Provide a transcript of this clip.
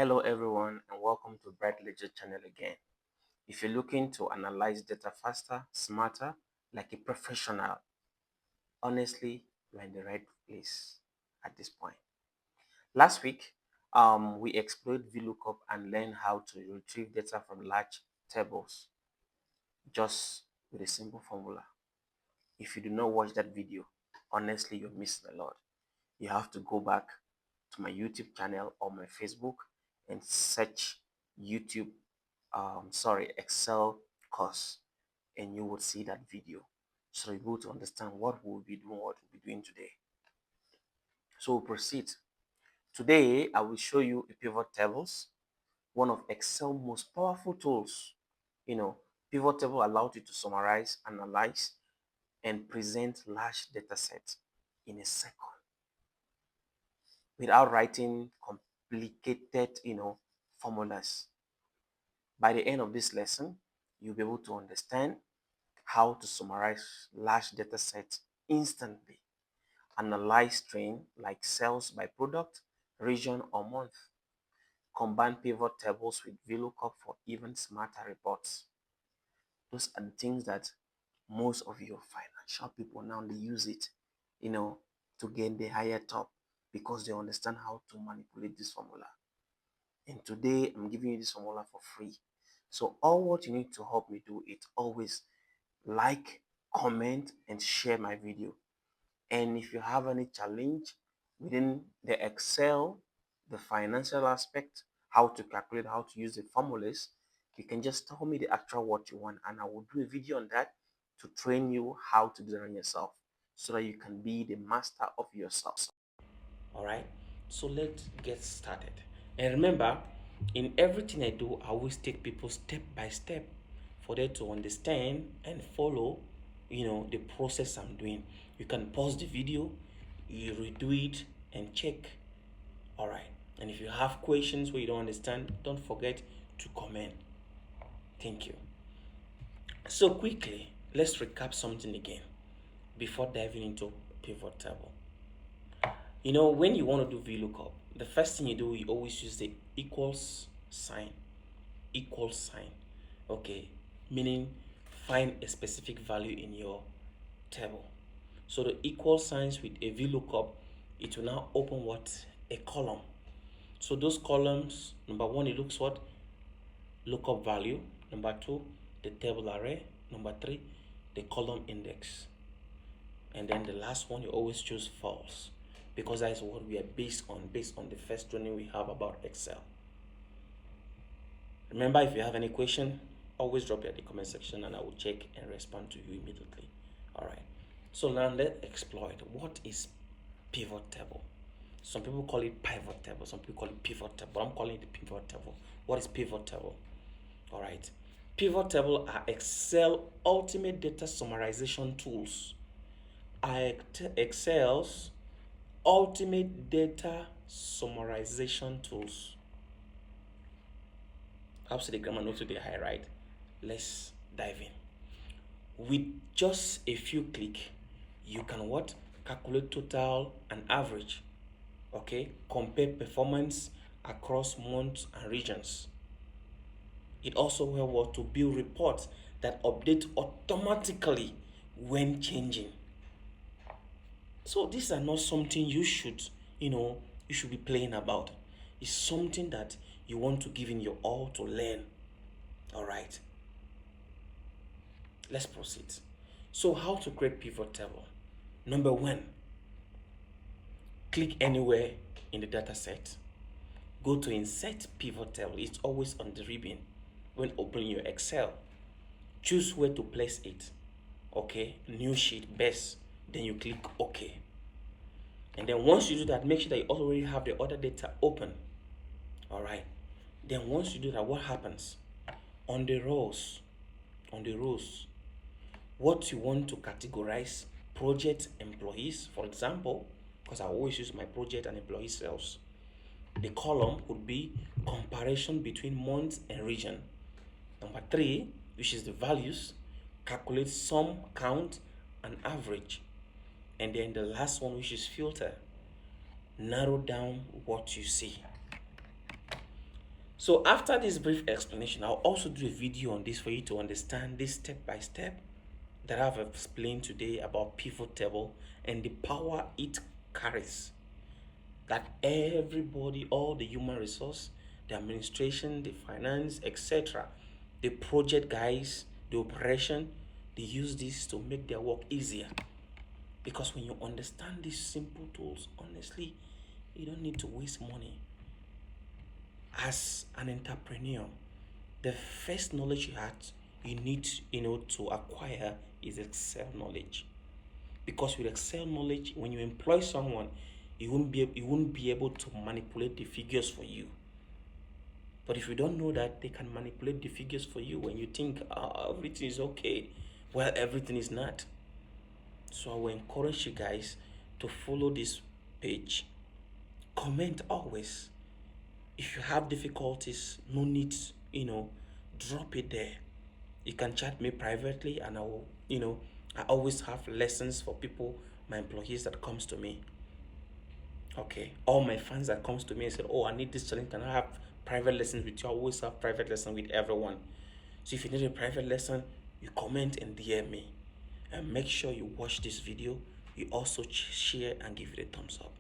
Hello everyone and welcome to BrightLedger channel again. If you're looking to analyze data faster, smarter, like a professional, honestly, you're in the right place at this point. Last week, we explored VLOOKUP and learned how to retrieve data from large tables just with a simple formula. If you do not watch that video, honestly, you're missing a lot. You have to go back to my YouTube channel or my Facebook and search YouTube, Excel course, and you will see that video. So you're able to understand what we'll be doing, today. So we'll proceed. Today, I will show you a pivot tables, one of Excel most powerful tools. Pivot table allows you to summarize, analyze, and present large data sets in a second without writing complicated, formulas. By the end of this lesson, you'll be able to understand how to summarize large data sets instantly, analyze trend like sales by product, region, or month, combine pivot tables with VLOOKUP for even smarter reports. Those are the things that most of your financial people now they use it, to gain the higher top because they understand how to manipulate this formula. And today I'm giving you this formula for free. So all what you need to help me do is always like, comment, and share my video. And if you have any challenge within the Excel, the financial aspect, how to calculate, how to use the formulas, you can just tell me the actual what you want, and I will do a video on that to train you how to do it on yourself so that you can be the master of yourself. All right, so let's get started. And remember, in everything I do, I always take people step by step for them to understand and follow, the process I'm doing. You can pause the video, you redo it, and check. All right, and if you have questions where you don't understand, don't forget to comment. Thank you. So quickly, let's recap something again before diving into pivot table. When you want to do VLOOKUP, the first thing you do, you always use the equals sign. Equal sign. Okay. Meaning find a specific value in your table. So the equal signs with a VLOOKUP, it will now open what? A column. So those columns, number one, it looks what? Lookup value. Number two, the table array. Number three, the column index. And then the last one, you always choose false because that is what we are based on the first training we have about Excel. Remember, if you have any question, always drop it at the comment section and I will check and respond to you immediately. All right, so now let's explore it. What is pivot table? Some people call it pivot table, some people call it pivot table. I'm calling it the pivot table. What is pivot table? All right, pivot table are Excel ultimate data summarization tools. Excel's ultimate data summarization tools. Perhaps the grammar notes today high, right? Let's dive in. With just a few clicks, you can what? Calculate total and average. Okay, compare performance across months and regions. It also helps to build reports that update automatically when changing. So these are not something you should be playing about. It's something that you want to give in your all to learn. All right. Let's proceed. So how to create pivot table? Number one, click anywhere in the data set. Go to insert pivot table. It's always on the ribbon when opening your Excel. Choose where to place it. Okay, new sheet best. Then you click OK. And then once you do that, make sure that you already have the other data open. All right. Then once you do that, what happens? On the rows, what you want to categorize, project, employees, for example, because I always use my project and employee cells. The column would be comparison between months and region. Number three, which is the values, calculate sum, count, and average. And then the last one, which is filter, narrow down what you see. So after this brief explanation, I'll also do a video on this for you to understand this step by step that I've explained today about pivot table and the power it carries. That everybody, all the human resource, the administration, the finance, etc., the project guys, the operation, they use this to make their work easier. Because when you understand these simple tools, honestly, you don't need to waste money. As an entrepreneur, the first knowledge you need to acquire is Excel knowledge. Because with Excel knowledge, when you employ someone, you won't be able to manipulate the figures for you. But if you don't know that they can manipulate the figures for you when you think everything is okay, well, everything is not. So I will encourage you guys to follow this page. Comment always. If you have difficulties, no need, drop it there. You can chat me privately, and I always have lessons for people, my employees that comes to me. Okay, all my fans that comes to me and said, "Oh, I need this challenge. Can I have private lessons with you?" I always have private lesson with everyone. So if you need a private lesson, you comment and DM me, and make sure you watch this video. You also share and give it a thumbs up.